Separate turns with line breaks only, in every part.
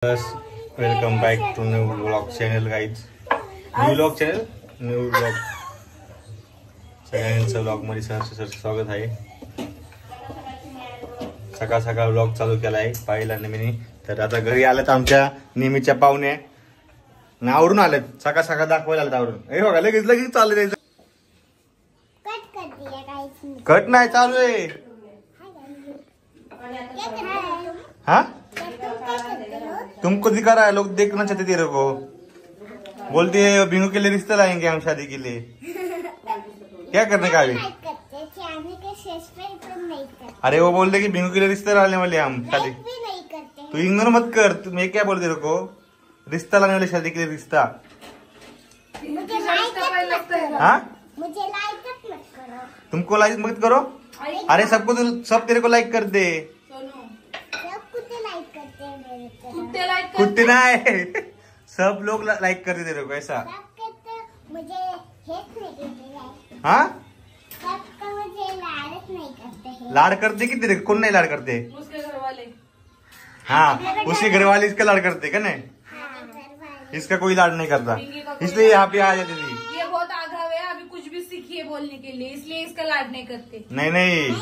Welcome back to new vlog channel guys. New vlog channel new vlog सगळ्यांचं vlog मध्ये सहर्ष स्वागत आहे. सकाळ सकाळ व्लॉग चालू केला आहे पाहिला नेहमी. तर आता घरी आलं तर आमच्या नेहमीच्या पाहुणे आवरून आलेत. सकाळ सकाळ दाखवायला आलेत आवरून. हे बघा लगेच लगेच चालू द्यायचं. कट नाही चालू आहे. हाँ तुमको दिखा रहा है, लोग देखना चाहते तेरे को. बोलती है बिनू के लिए रिश्ता लाएंगे हम शादी के लिए. क्या करने का अभी? अरे वो बोल रहे कि बिनू के लिए रिश्ता लाने वाले हम शादी. तू इग्नोर मत कर. मैं क्या बोल तेरे को, रिश्ता लाने वाले शादी के लिए रिश्ता. हाँ तुमको लाइक मत करो. अरे सबको सब तेरे को लाइक कर दे. कुत्ते नहीं सब लोग लाइक करते तेरे को ऐसा. हाँ लाड करते कि तेरे कौन नहीं लाड करते? उसके घर वाले. हाँ उसके घर वाले इसका लाड करते क्या नहीं? इसका कोई लाड नहीं करता इसलिए यहाँ पे आ जाती थी.
ये बहुत आगाव है, अभी कुछ भी सीखिए बोलने के लिए, इसलिए इसका लाड नहीं करते.
नहीं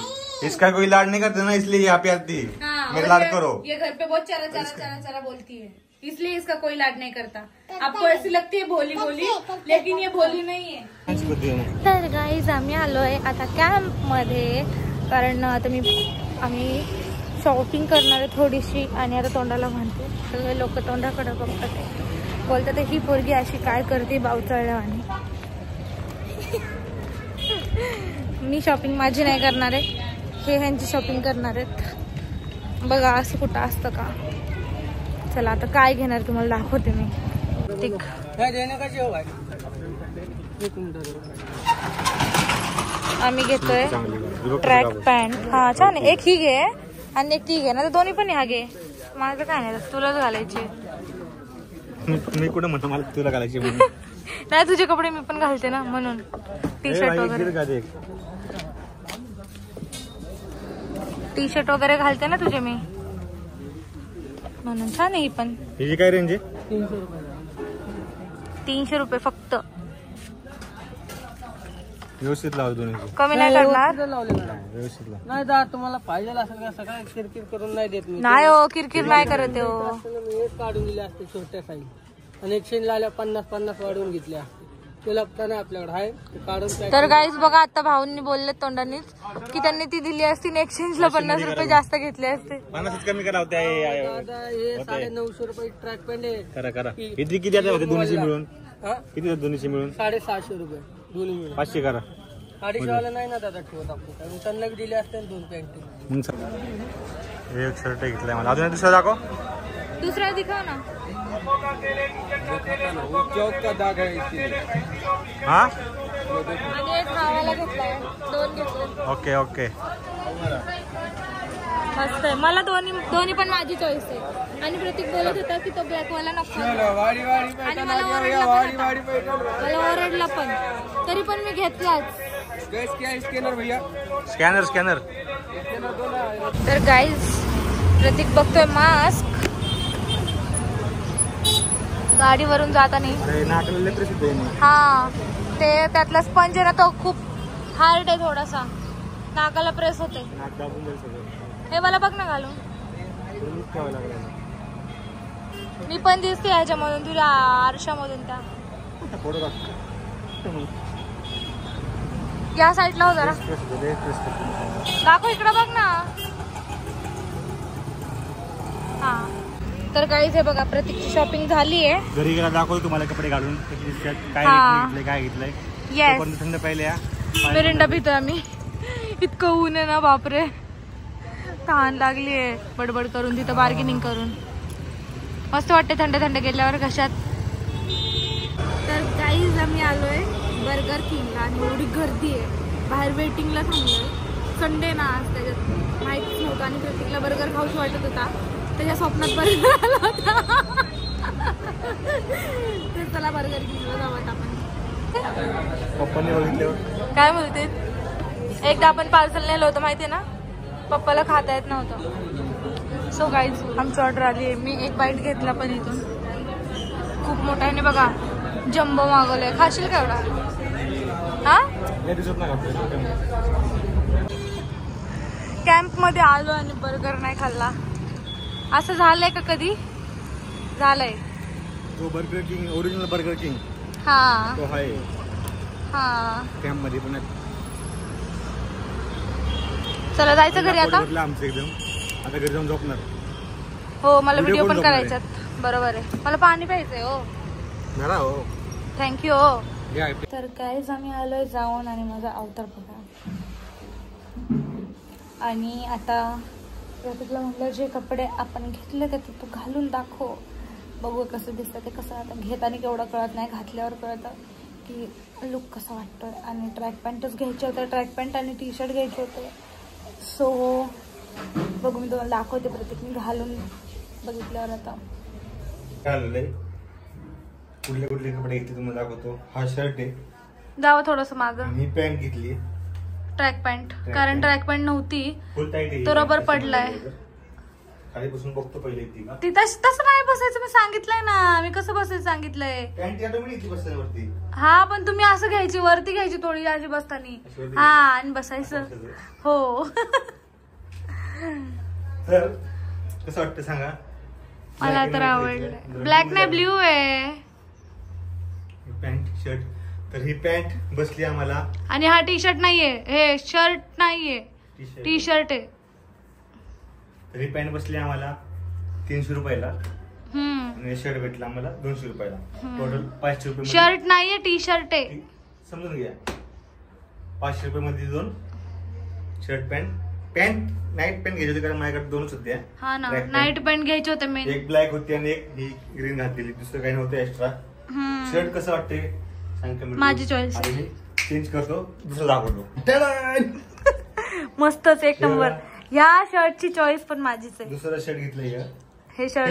इसका कोई लाड नहीं करते ना, इसलिए यहाँ पे आती.
हाँ,
मेरा लाड करो.
ये घर पे बहुत चरा बोलती है, इसलिए इसका कोई लाड नहीं करता. आपको ऐसी लगती है भोली भोली, लेकिन ये भोली नाही आहे.
तर गाईज आम्ही आलोय आता कॅम्प मध्ये, कारण आता आम्ही शॉपिंग करणार आहे थोडीशी. आणि आता तोंडाला म्हणते सगळे लोक तोंडाकडे बघतात आहे. बोलतात ही पोरगी अशी काय करते बावचळल्यावानी. मी शॉपिंग माझी नाही करणार आहे, हे ह्यांची शॉपिंग करणार आहेत. बघा असं कुठं असतं का. चला आता काय घेणार तुम्हाला दाखवते मी. आम्ही घेतोय ट्रॅक पॅन्ट. हा छान आहे. एक ही घे आणि एक ती घे ना, तर दोन्ही पण ह्या घे. माझं काय नाही, तुलाच घालायचे.
मी कुठं म्हणतो मला तुला घालायची.
नाही तुझे कपडे मी पण घालते ना, म्हणून टी शर्ट वगैरे घालते ना तुझे मी, म्हणून छान आहे ही पण.
हिची काय रेंज आहे?
300 रुपये फक्त.
व्यवस्थित लाव दोन्ही.
कमी नाही करणार.
व्यवस्थित लाव.
नाही दा तुम्हाला पाहिजे असेल का सगळं किरकिर करून नाही देत मी.
नाही हो किरकिर नाही करत हो.
मी एक काढून दिले असते छोट्या साईज, आणि एक्सचेंज आल्या 50-50 वाढवून घेतल्या. तुला नाही आपल्याकडे आहे काढून.
तर गाईज बघा आता भाऊंनी बोलले तोंडानीच की त्यांनी ती दिली असती आणि एक्सचेंजला 50 रुपये जास्त घेतले असते.
50 कमी करा होते.
हे 950 रुपये ट्रॅक पॅन्ट आहे.
करा किती होते दोन्हीची मिळून? किती दोन्हीची मिळून?
750 रुपये दोन्ही मिळून.
500 करा.
250 वाला नाही ना दादा ठेवत आपण. त्यांना दिले असते 2 पॅन्ट.
एक शर्ट घेतलाय मला. अजून दुसरा दाखव.
दुसरा दिखाव ना.
चौक का दाग आहे इसके लिए.
हाँ
आणि एक खावायला घेतलाय. 2 घेतले.
ओके ओके
मस्त आहे. मला दोन्ही पण माझी चॉईस आहे. आणि प्रतीक बोलत होता की तो ब्लॅक वाला नको, आणि मला ओरडला पण तरी पण मी घेतलाच.
स्कॅनर भैया
स्कॅनर.
तर गाईज प्रतीक बघतोय मास्क. गाडीवरून जाताना हा ते त्यातला स्पंज आहे ना, तो खूप हार्ड आहे थोडासा, नाकाला प्रेस होते. हे मला बघ ना घालून. मी पण दिसते ह्याच्यामधून तुझ्या आरशामधून. त्या या साईडला हो जरा. दाखव इकडं बघ ना. हा तर काहीच हे बघा प्रतीकची शॉपिंग झाली आहे.
घरी गेला दाखव तुम्हाला कपडे घालून काय घेतलंय.
येस
थंड पहिले या
मिरिंडा पितोय आम्ही. इतकं ऊन आहे ना बापरे, तहान लागली आहे. बडबड करून तिथं बार्गेनिंग करून मस्त वाटते थंड गेल्यावर घशात. तर गाईज आम्ही आलोय बर्गर किंगला आणि एवढी गर्दी आहे बाहेर. वेटिंगला थांबलोय. संडे ना आज, त्याच्यात माहितीच नव्हतं. आणि प्रतीकला बर्गर खाऊशी वाटत होता, त्याच्या स्वप्नात बर्गर आला होता. तर चला बर्गर किंगला जावं आपण. काय बोलते. एकदा आपण पार्सल नेलं होतं माहितीये ना, पप्पाला खाता येत नव्हतं. सो गाईज आमची ऑर्डर आली आहे. मी एक बाईट घेतला पण इथून खूप मोठा आहे बघा. जम्बो मागवलंय. खाशील का एवढा? हा कॅम्प मध्ये आलो आणि बर्गर नाही खाल्ला. असं झालंय का कधी? झालंय.
तो burger king original burger king
हा
तो आहे
हा.
कॅम्प मध्ये पण.
चला जायचं घरी आता.
आमचं एकदम आता घरी जाऊन झोपणार.
हो मला व्हिडिओ पण करायच्यात. बरोबर आहे. मला पाणी प्यायचंय. हो
हो
थँक्यू. हो तर काहीच आम्ही आलोय जाऊन आणि माझा अवतार बघा. आणि आता प्रतीकला म्हटलं जे कपडे आपण घेतले ते तू घालून दाखव, बघू कसं दिसतं ते. कसं आता घेताना केवढं कळत नाही, घातल्यावर कळतं की लुक कसा वाटतोय. आणि ट्रॅक पॅन्टच घ्यायचे होते. ट्रॅक पॅन्ट आणि टी शर्ट घ्यायचे होते. सो बघू मी तुम्हाला दाखवते. प्रतीक मी घालून बघितल्यावर आता
कुठले कुठले कपडे घेतले तुम्हाला दाखवतो. हा शर्ट आहे.
जावं थोडस मागं.
ही पॅन्ट घेतली
ट्रॅक पॅन्ट, कारण ट्रॅक पॅन्ट नव्हती
फुल टाईट आहे.
तो रबर पडलाय.
खाली बसून बघतो पहिले ती का
ती तसं नाही बसायचं. मी सांगितलंय ना. मी कसं बसायचं सांगितलंय.
पॅन्ट या तुम्ही घेतली बसण्यावरती.
हा पण तुम्ही असं घ्यायची, वरती घ्यायची थोडी अशी बसतानी. हा आणि बसायचं. हो
तर कसं वाटतं सांगा.
मला तर आवडलं. ब्लॅक नाही ब्ल्यू आहे
पॅन्ट शर्ट. तर ही पॅन्ट बसली आम्हाला.
आणि हा टी शर्ट नाहीये, हे शर्ट नाहीये, टी शर्ट आहे.
तर ही पॅन्ट बसली आम्हाला 300 रुपयाला आणि शर्ट भेटला आम्हाला 200 रुपयाला. टोटल 500 रुपये.
शर्ट नाहीये टी शर्ट आहे.
समजून घ्या. 500 रुपये मध्ये 2 shirt pant. Pant night pant घ्यायची होती कारण माझ्याकडे 2च होत्या.
हा ना नाईट पॅन्ट घ्यायचे होते मेन.
एक ब्लॅक होती आणि एक ही ग्रीन घातलेली. दुसरं काही नव्हतं एक्स्ट्रा. शर्ट कसं वाटते सांग कमेंट.
माझी चॉईस.
चेंज करतो दुसरं दाखवतो.
मस्तच एक नंबर. या शर्टची चॉईस पण माझीच आहे.
दुसरा शर्ट घेतलंय का?
हे शर्ट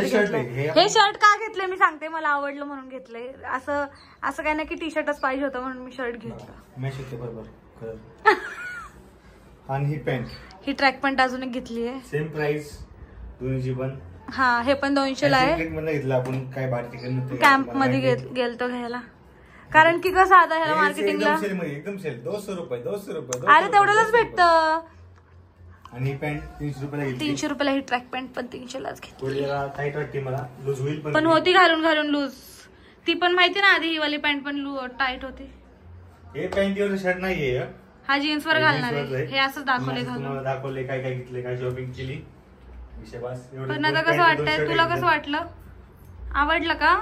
हे शर्ट का घेतलंय मी सांगते. मला आवडलं म्हणून घेतलंय. असं काय नाही की टी शर्टच पाहिजे होतं म्हणून मी शर्ट घेतलं.
मॅच होते बरोबर. आणि ही पॅन्ट,
ही ट्रॅक पॅन्ट अजून एक घेतली आहे.
सेम प्राइस दोन्हीची पण.
हा हे पण 200 ला आहे.
घेतलं आपण काय बाहेर ठिकाणी
कॅम्प मध्ये गेलतो घ्यायला. कारण की कसं आता ह्याला मार्केटिंगला
एकदम सेल 200 रुपये.
अरे तेवढ्यालाच भेटतं.
आणि पॅन्ट 300 रुपयाला घेतली.
300 रुपयाला ही ट्रॅक पॅन्ट पण 300 लाच घेतली.
टाईट वाटते मला. लूज होईल
पण होती घालून लूज. ती पण माहिती ना आधी ही वाली पॅन्ट पण टाईट होती.
हे पॅन्टीवर शर्ट नाहीये.
हा जीन्स वर घालणार आहे. हे असंच दाखवले घालून.
दाखवले काय काय घेतले, काय शॉपिंग केली.
पण आता कसं वाटतंय तुला? कसं वाटलं? आवडलं का?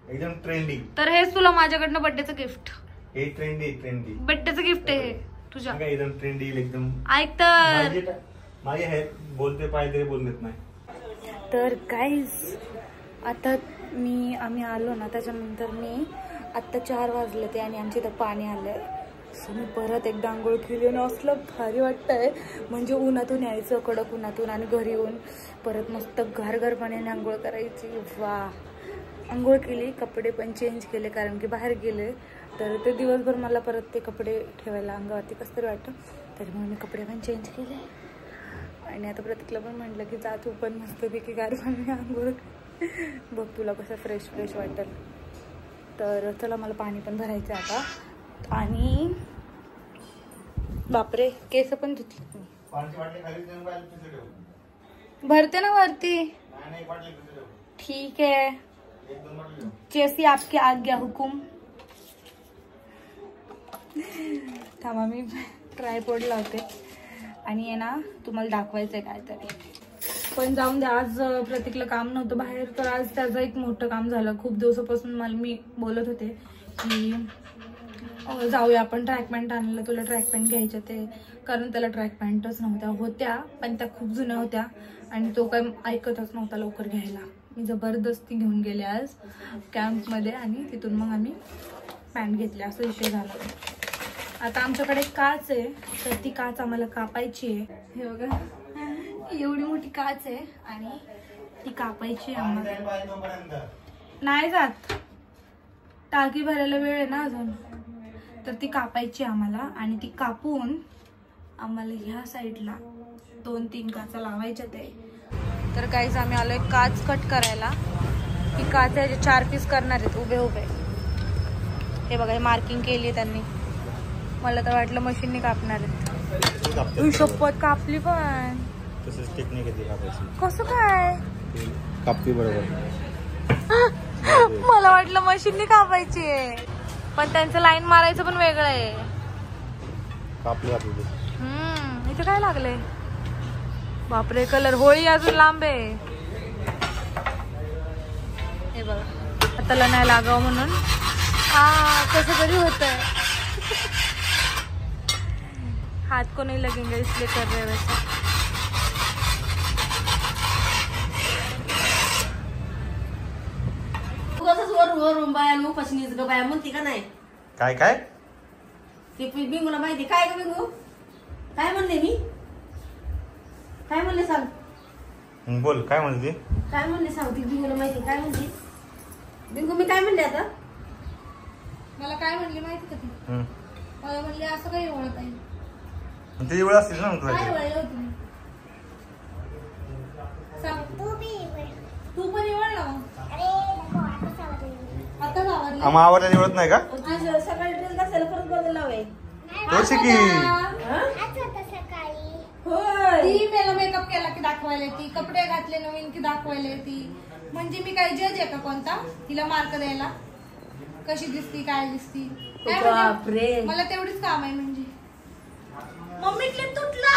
एकदम ट्रेंडी.
तर हेच तुला माझ्याकडनं बर्थडेचं गिफ्ट.
हे ट्रेंडी
बर्थडेचं गिफ्ट आहे तुझ्या.
एकदम ट्रेंडी एकदम.
ऐक तर
माझे आहेत बोलते पाहिजे तरी बोल देत नाही.
तर गाईज आता आम्ही आलो ना त्याच्यानंतर मी आत्ता 4 वाजले ते आणि आमच्या इथं पाणी आलंय. सो मी परत एकदा आंघोळ केली आणि असलं भारी वाटतंय. म्हणजे उन्हातून यायचं, कडक उन्हातून, आणि घरी येऊन परत मस्त गार पाण्याने आंघोळ करायची. वा. आंघोळ केली, कपडे पण चेंज केले कारण की बाहेर गेले तर ते दिवसभर मला परत ते कपडे ठेवायला अंगावरती कसं तरी वाटतं. त्याच्यामुळे मी कपडे पण चेंज केले. आणि आता प्रतीकला पण म्हटलं की जा तू पण मस्त पैकी गार पाण्याने आंघोळ बघ तुला कसं फ्रेश वाटेल. तर चला मला पाणी पण भरायचं आता. आणि बापरे केस पण धुतली. भरते ना वरती. ठीक आहे जैसी आपकी आज्ञा हुकुम. थांबा मी ट्रायपॉड लावते. आणि आहे ना तुम्हाला दाखवायचंय काहीतरी. पण जाऊन द्या. आज प्रतीकला काम नव्हतं बाहेर तर आज त्याचं एक मोठं काम झालं. खूप दिवसापासून मी बोलत होते की जाऊया आपण ट्रॅक पॅन्ट आणलं. तुला ट्रॅक पॅन्ट घ्यायचे ते कारण त्याला ट्रॅक पॅन्टच नव्हत्या. होत्या पण त्या खूप जुन्या होत्या आणि तो काही ऐकतच नव्हता लवकर घ्यायला. मी जबरदस्ती घेऊन गेले आज कॅम्पमध्ये आणि तिथून मग आम्ही पॅन्ट घेतले. असं विषय झाला. आता आमच्याकडे काच आहे तर ती काच आम्हाला कापायची आहे. हे बघा एवढी मोठी काच आहे आणि ती कापायची आम्हाला. नाही जात टाकी भरायला वेळ आहे ना अजून. तर ती कापायची आम्हाला आणि ती कापून आम्हाला ह्या साईडला 2-3 काचा लावायच्या. ते तर गाईज आम्ही आलोय काच कट करायला. ही काच आहे 4 पीस करणार आहेत उभे उभे. हे बघा, हे मार्किंग केली त्यांनी. मला तर वाटलं मशीनने कापणार आहेत. शपथ कापली पण.
तसंच टेक्निक आहे कापायची.
कसं काय
कापते बरोबर.
मला वाटलं मशीनने कापायची आहे, पण त्यांचं लाईन मारायचं पण वेगळं आहे.
कापली आपली.
इथे काय लागलंय? बापरे, कलर. होळी अजून लांब आहे. हे बघा, हाताला नाही लागावं म्हणून. कसं तरी होतंय. हाथ को नहीं लगेंगे इसलिए कर रहे वैसे.
बाया म्हणते का नाही?
काय काय
ते बिंगूला माहिती काय का बिंगू? काय म्हणले मी? काय म्हणले सांग.
बोल, काय म्हणते?
काय म्हणले सांग. ती बिंगूला माहिती काय म्हणते? बिंगू मी काय म्हणले आता?
मला काय म्हणली माहिती का ती? मला म्हणली असं काही ओळख आहे.
ते वेळ असतील ना मग
काय वळलं होतं मी? सांग. तू पण एवढला आता आवडलं.
आम्हा आवडला निवडत नाही का?
सकाळी ड्रेस घासायला परत बदल लावाय.
तोच की
ती मला मेकअप केला की दाखवायला ती, कपडे घातले नवीन की दाखवायला ती. म्हणजे मी काय जज आहे का कोणता तिला मार्क द्यायला? कशी दिसती, काय दिसती?
बापरे,
मला तेवढीच काम आहे. म्हणजे मम्मी क्लिप तुटला.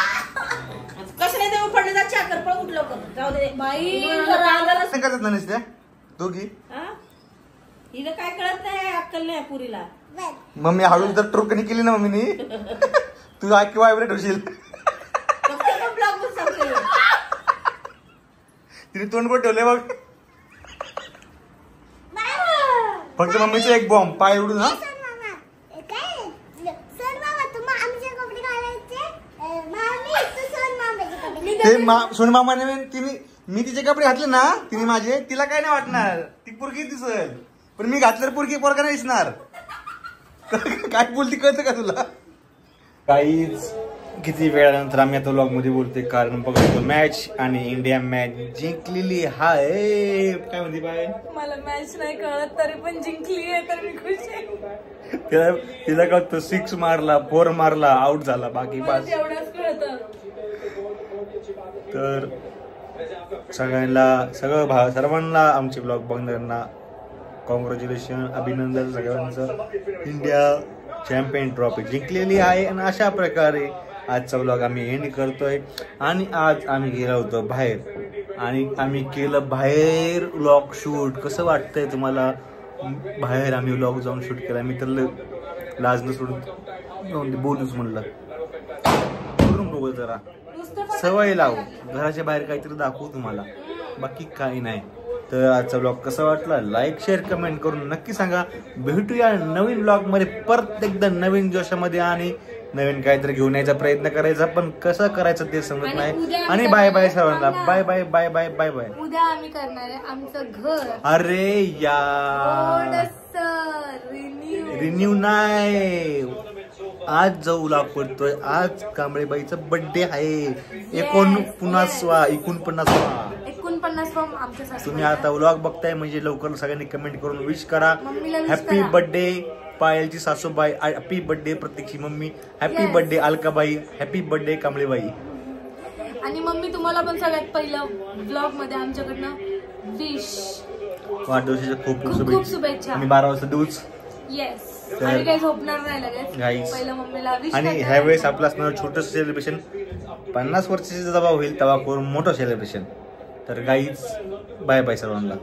कशाला देऊ पडले जा चाकर पळ उठलो कर. जाऊ दे
बाई,
नाही करत ना नुसत्या दोघी.
हिला काय कळत नाही, अक्कल नाही पुरीला.
मम्मी हळू तर ट्रुकनी केली ना मम्मीनी. तू ऐकी व्हायब्रेट होशील. तिने तोंड पण ठेवले बघ. फक्त मम्मीचा एक बॉम्ब पाय उडून. हा, ते सोन मामाने मी तिचे कपडे घातले ना, तिने माझे, तिला काय नाही वाटणार. ती पोरगी दिसल, पण मी घातल्यावर पोरगी पोरगा नाही दिसणार. काय बोलती कळतं का तुला? काहीच किती वेळानंतर आम्ही आता व्लॉग मध्ये बोलतोय, कारण बघतो मॅच आणि इंडिया मॅच जिंकलेली हाय. काय म्हणते बाय?
मला मॅच नाही कळत तरी पण जिंकली आहे तर मी खुश आहे.
तिला कळतं 6 मारला, 4 मारला, आउट झाला, बाकी बस
एवढंच कळतं.
तर सर्वांना आमचे ब्लॉग बघणाऱ्यांना कॉंग्रॅच्युलेशन, अभिनंदन सगळ्यांचं. इंडिया चॅम्पियन ट्रॉफी जिंकलेली आहे. आणि अशा प्रकारे आजचा ब्लॉग आम्ही एंड करतोय. आणि आज आम्ही गेलो होतो बाहेर, आणि आम्ही केलं बाहेर व्लॉग शूट. कसं वाटतंय तुम्हाला? बाहेर आम्ही व्लॉग जाऊन शूट केला. मी तर लाज न सोडून बोलूच म्हणलं. बोलून बघू जरा, सवय लावू, घराच्या बाहेर काहीतरी दाखवू तुम्हाला, बाकी काही नाही. तर आजचा ब्लॉग कसा वाटला लाईक शेअर कमेंट करून नक्की सांगा. भेटूया नवीन ब्लॉग मध्ये परत एकदा नवीन जोशामध्ये, आणि नवीन काहीतरी घेऊन यायचा प्रयत्न करायचा, पण कसं करायचं ते समजत नाही. आणि बाय बाय सर्वांना. Bye bye bye bye bye bye.
उद्या आम्ही करणार आहे आमचं घर.
अरे यार, रिन्यू नाही, आज जाऊ लाग पडतोय. आज कांबळेबाईचा बर्थडे आहे. 49वा तुम्ही आता व्लॉग बघताय म्हणजे लवकर सगळ्यांनी कमेंट करून विश करा. हॅपी बर्थडे पायलची सासूबाई, हॅपी बर्थडे प्रत्येकची मम्मी, हॅपी बर्थडे अलकाबाई, हॅपी बर्थडे कांबळेबाई.
आणि मम्मी तुम्हाला पण सगळ्यात पहिलं ब्लॉग मध्ये आमच्याकडनं विश,
वाढदिवसाच्या खूप
शुभेच्छा.
आम्ही 12 वाजता देऊच.
येस, आणि काही झोपणार नाही लगेच. पहिलं मम्मीला विश.
आणि ह्या वेळेस आपलं असणार छोटं सेलिब्रेशन. 50 वर्षाची जेव्हा होईल तेव्हा करून मोठं सेलिब्रेशन. तर गाईज बाय बाय सर्वांना.